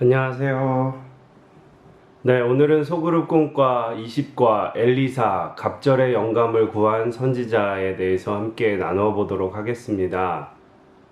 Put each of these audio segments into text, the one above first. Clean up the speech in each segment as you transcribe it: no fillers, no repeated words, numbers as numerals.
안녕하세요. 네, 오늘은 소그룹 꿈과 20과 엘리사, 갑절의 영감을 구한 선지자에 대해서 함께 나누어 보도록 하겠습니다.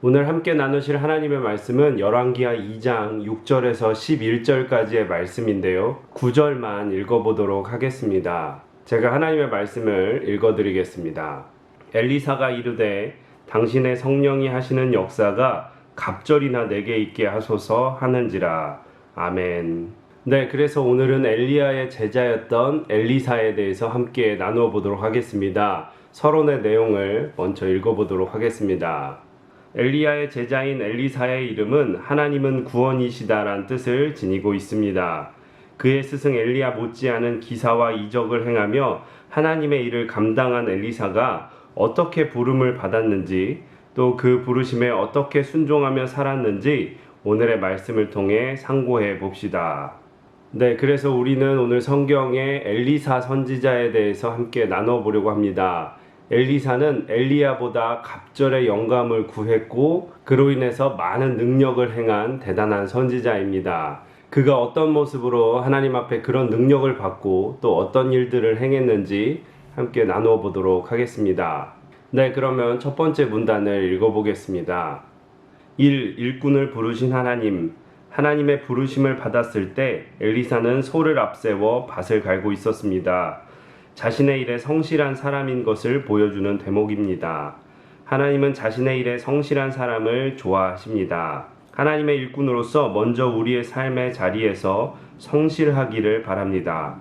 오늘 함께 나누실 하나님의 말씀은 열왕기하 2장 6절에서 11절까지의 말씀인데요. 9절만 읽어보도록 하겠습니다. 제가 하나님의 말씀을 읽어드리겠습니다. 엘리사가 이르되 당신의 성령이 하시는 역사가 갑절이나 내게 있게 하소서 하는지라. 아멘. 네, 그래서 오늘은 엘리야의 제자였던 엘리사에 대해서 함께 나누어 보도록 하겠습니다. 서론의 내용을 먼저 읽어보도록 하겠습니다. 엘리야의 제자인 엘리사의 이름은 하나님은 구원이시다란 뜻을 지니고 있습니다. 그의 스승 엘리야 못지않은 기사와 이적을 행하며 하나님의 일을 감당한 엘리사가 어떻게 부름을 받았는지, 또 그 부르심에 어떻게 순종하며 살았는지 오늘의 말씀을 통해 상고해 봅시다. 네, 그래서 우리는 오늘 성경의 엘리사 선지자에 대해서 함께 나눠보려고 합니다. 엘리사는 엘리야보다 갑절의 영감을 구했고 그로 인해서 많은 능력을 행한 대단한 선지자입니다. 그가 어떤 모습으로 하나님 앞에 그런 능력을 받고 또 어떤 일들을 행했는지 함께 나누어 보도록 하겠습니다. 네, 그러면 첫 번째 문단을 읽어보겠습니다. 일꾼을 부르신 하나님. 하나님의 부르심을 받았을 때 엘리사는 소를 앞세워 밭을 갈고 있었습니다. 자신의 일에 성실한 사람인 것을 보여주는 대목입니다. 하나님은 자신의 일에 성실한 사람을 좋아하십니다. 하나님의 일꾼으로서 먼저 우리의 삶의 자리에서 성실하기를 바랍니다.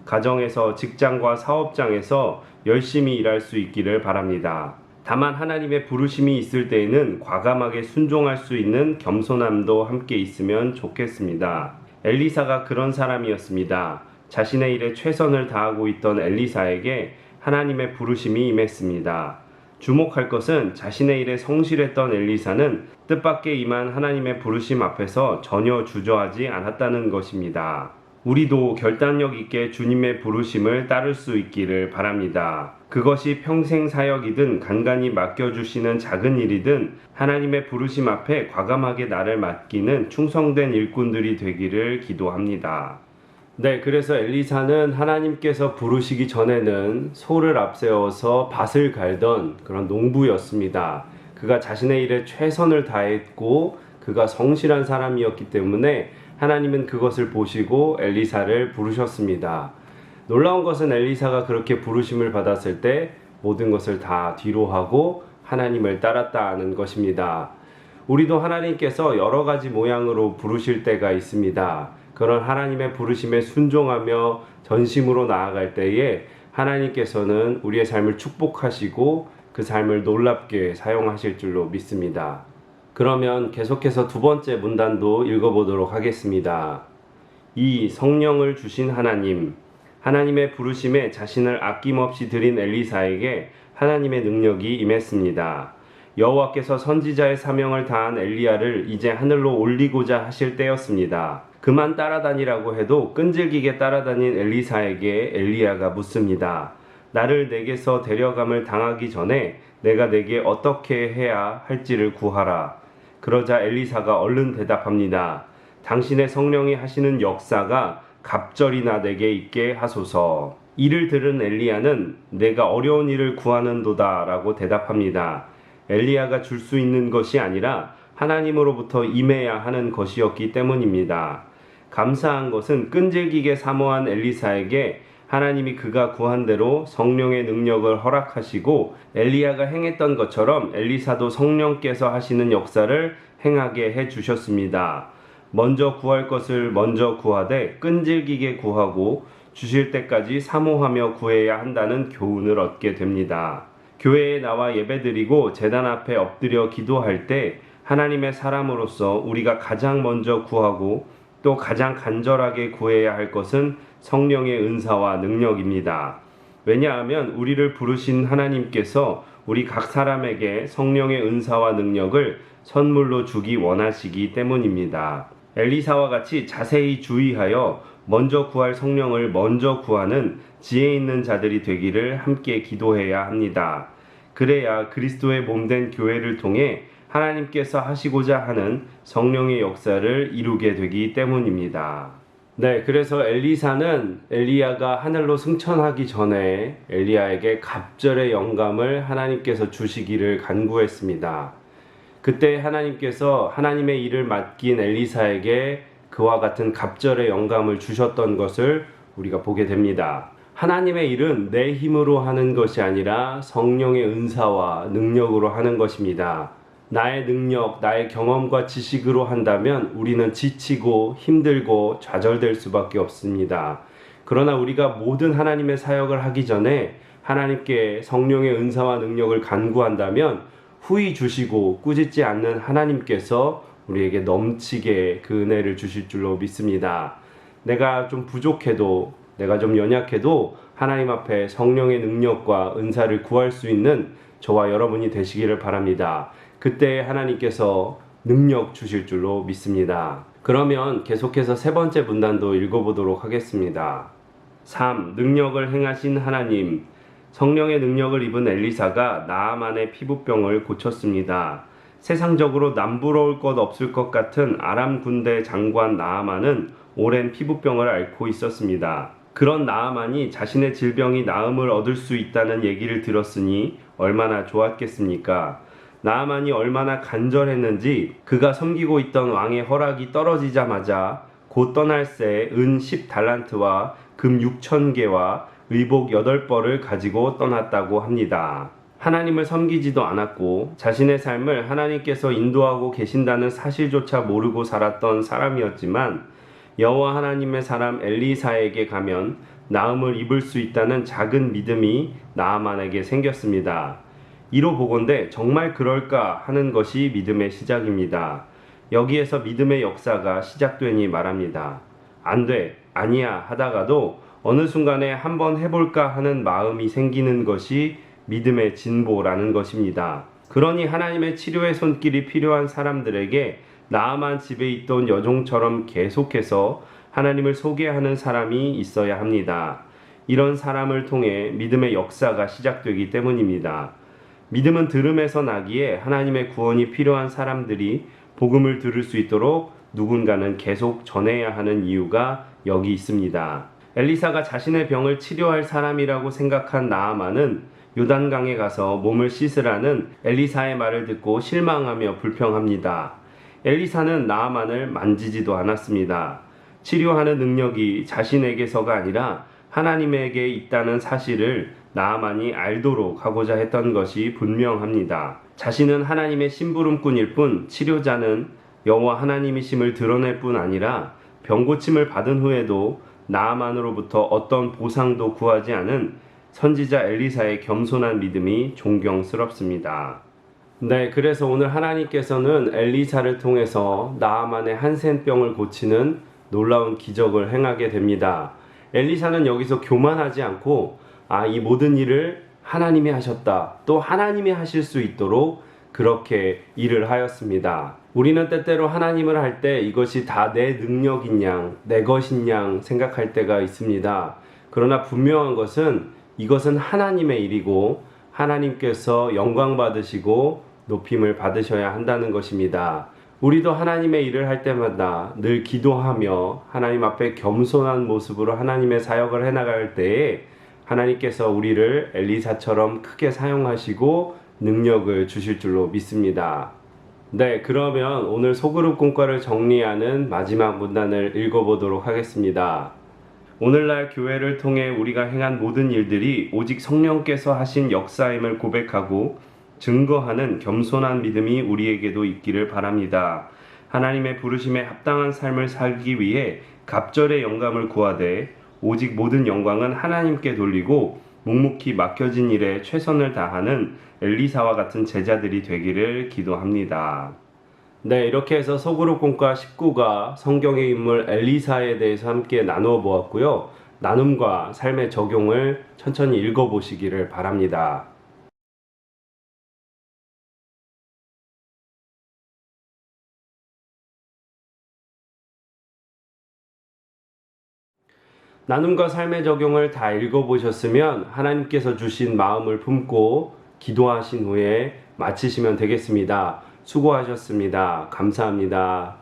가정에서, 직장과 사업장에서 열심히 일할 수 있기를 바랍니다. 다만 하나님의 부르심이 있을 때에는 과감하게 순종할 수 있는 겸손함도 함께 있으면 좋겠습니다. 엘리사가 그런 사람이었습니다. 자신의 일에 최선을 다하고 있던 엘리사에게 하나님의 부르심이 임했습니다. 주목할 것은 자신의 일에 성실했던 엘리사는 뜻밖의 임한 하나님의 부르심 앞에서 전혀 주저하지 않았다는 것입니다. 우리도 결단력 있게 주님의 부르심을 따를 수 있기를 바랍니다. 그것이 평생 사역이든 간간히 맡겨주시는 작은 일이든 하나님의 부르심 앞에 과감하게 나를 맡기는 충성된 일꾼들이 되기를 기도합니다. 네, 그래서 엘리사는 하나님께서 부르시기 전에는 소를 앞세워서 밭을 갈던 그런 농부였습니다. 그가 자신의 일에 최선을 다했고 그가 성실한 사람이었기 때문에 하나님은 그것을 보시고 엘리사를 부르셨습니다. 놀라운 것은 엘리사가 그렇게 부르심을 받았을 때 모든 것을 다 뒤로 하고 하나님을 따랐다는 것입니다. 우리도 하나님께서 여러 가지 모양으로 부르실 때가 있습니다. 그런 하나님의 부르심에 순종하며 전심으로 나아갈 때에 하나님께서는 우리의 삶을 축복하시고 그 삶을 놀랍게 사용하실 줄로 믿습니다. 그러면 계속해서 두 번째 문단도 읽어보도록 하겠습니다. 성령을 주신 하나님. 하나님의 부르심에 자신을 아낌없이 드린 엘리사에게 하나님의 능력이 임했습니다. 여호와께서 선지자의 사명을 다한 엘리야를 이제 하늘로 올리고자 하실 때였습니다. 그만 따라다니라고 해도 끈질기게 따라다닌 엘리사에게 엘리야가 묻습니다. 나를 내게서 데려감을 당하기 전에 내가 내게 어떻게 해야 할지를 구하라. 그러자 엘리사가 얼른 대답합니다. 당신의 성령이 하시는 역사가 갑절이나 내게 있게 하소서. 이를 들은 엘리야는 내가 어려운 일을 구하는도다 라고 대답합니다. 엘리야가 줄 수 있는 것이 아니라 하나님으로부터 임해야 하는 것이었기 때문입니다. 감사한 것은 끈질기게 사모한 엘리사에게 하나님이 그가 구한 대로 성령의 능력을 허락하시고 엘리야가 행했던 것처럼 엘리사도 성령께서 하시는 역사를 행하게 해주셨습니다. 먼저 구할 것을 먼저 구하되 끈질기게 구하고 주실 때까지 사모하며 구해야 한다는 교훈을 얻게 됩니다. 교회에 나와 예배드리고 제단 앞에 엎드려 기도할 때 하나님의 사람으로서 우리가 가장 먼저 구하고 또 가장 간절하게 구해야 할 것은 성령의 은사와 능력입니다. 왜냐하면 우리를 부르신 하나님께서 우리 각 사람에게 성령의 은사와 능력을 선물로 주기 원하시기 때문입니다. 엘리사와 같이 자세히 주의하여 먼저 구할 성령을 먼저 구하는 지혜 있는 자들이 되기를 함께 기도해야 합니다. 그래야 그리스도의 몸된 교회를 통해 하나님께서 하시고자 하는 성령의 역사를 이루게 되기 때문입니다. 네, 그래서 엘리사는 엘리야가 하늘로 승천하기 전에 엘리야에게 갑절의 영감을 하나님께서 주시기를 간구했습니다. 그때 하나님께서 하나님의 일을 맡긴 엘리사에게 그와 같은 갑절의 영감을 주셨던 것을 우리가 보게 됩니다. 하나님의 일은 내 힘으로 하는 것이 아니라 성령의 은사와 능력으로 하는 것입니다. 나의 능력, 나의 경험과 지식으로 한다면 우리는 지치고 힘들고 좌절될 수밖에 없습니다. 그러나 우리가 모든 하나님의 사역을 하기 전에 하나님께 성령의 은사와 능력을 간구한다면 후히 주시고 꾸짖지 않는 하나님께서 우리에게 넘치게 그 은혜를 주실 줄로 믿습니다. 내가 좀 부족해도, 내가 좀 연약해도 하나님 앞에 성령의 능력과 은사를 구할 수 있는 저와 여러분이 되시기를 바랍니다. 그때 하나님께서 능력 주실 줄로 믿습니다. 그러면 계속해서 세 번째 문단도 읽어보도록 하겠습니다. 3. 능력을 행하신 하나님. 성령의 능력을 입은 엘리사가 나아만의 피부병을 고쳤습니다. 세상적으로 남부러울 것 없을 것 같은 아람 군대 장관 나아만은 오랜 피부병을 앓고 있었습니다. 그런 나아만이 자신의 질병이 나음을 얻을 수 있다는 얘기를 들었으니 얼마나 좋았겠습니까? 나아만이 얼마나 간절했는지 그가 섬기고 있던 왕의 허락이 떨어지자마자 곧 떠날 새 은 10달란트와 금 6,000개와 의복 8벌을 가지고 떠났다고 합니다. 하나님을 섬기지도 않았고 자신의 삶을 하나님께서 인도하고 계신다는 사실조차 모르고 살았던 사람이었지만 여호와 하나님의 사람 엘리사에게 가면 나음을 입을 수 있다는 작은 믿음이 나아만에게 생겼습니다. 이로 보건대 정말 그럴까 하는 것이 믿음의 시작입니다. 여기에서 믿음의 역사가 시작되니 말합니다. 안 돼, 아니야 하다가도 어느 순간에 한번 해볼까 하는 마음이 생기는 것이 믿음의 진보라는 것입니다. 그러니 하나님의 치료의 손길이 필요한 사람들에게 나아만 집에 있던 여종처럼 계속해서 하나님을 소개하는 사람이 있어야 합니다. 이런 사람을 통해 믿음의 역사가 시작되기 때문입니다. 믿음은 들음에서 나기에 하나님의 구원이 필요한 사람들이 복음을 들을 수 있도록 누군가는 계속 전해야 하는 이유가 여기 있습니다. 엘리사가 자신의 병을 치료할 사람이라고 생각한 나아만은 요단강에 가서 몸을 씻으라는 엘리사의 말을 듣고 실망하며 불평합니다. 엘리사는 나아만을 만지지도 않았습니다. 치료하는 능력이 자신에게서가 아니라 하나님에게 있다는 사실을 나아만이 알도록 하고자 했던 것이 분명합니다. 자신은 하나님의 심부름꾼일 뿐 치료자는 여호와 하나님이심을 드러낼 뿐 아니라 병고침을 받은 후에도 나아만으로부터 어떤 보상도 구하지 않은 선지자 엘리사의 겸손한 믿음이 존경스럽습니다. 네, 그래서 오늘 하나님께서는 엘리사를 통해서 나아만의 한센병을 고치는 놀라운 기적을 행하게 됩니다. 엘리사는 여기서 교만하지 않고 이 모든 일을 하나님이 하셨다. 또 하나님이 하실 수 있도록 그렇게 일을 하였습니다. 우리는 때때로 하나님을 할 때 이것이 다 내 능력인 양, 내 것인 양 생각할 때가 있습니다. 그러나 분명한 것은 이것은 하나님의 일이고 하나님께서 영광 받으시고 높임을 받으셔야 한다는 것입니다. 우리도 하나님의 일을 할 때마다 늘 기도하며 하나님 앞에 겸손한 모습으로 하나님의 사역을 해나갈 때에 하나님께서 우리를 엘리사처럼 크게 사용하시고 능력을 주실 줄로 믿습니다. 네, 그러면 오늘 소그룹 공과를 정리하는 마지막 문단을 읽어보도록 하겠습니다. 오늘날 교회를 통해 우리가 행한 모든 일들이 오직 성령께서 하신 역사임을 고백하고 증거하는 겸손한 믿음이 우리에게도 있기를 바랍니다. 하나님의 부르심에 합당한 삶을 살기 위해 갑절의 영감을 구하되 오직 모든 영광은 하나님께 돌리고 묵묵히 맡겨진 일에 최선을 다하는 엘리사와 같은 제자들이 되기를 기도합니다. 네, 이렇게 해서 소그룹 공과 19가 성경의 인물 엘리사에 대해서 함께 나누어 보았고요. 나눔과 삶의 적용을 천천히 읽어보시기를 바랍니다. 나눔과 삶의 적용을 다 읽어보셨으면 하나님께서 주신 마음을 품고 기도하신 후에 마치시면 되겠습니다. 수고하셨습니다. 감사합니다.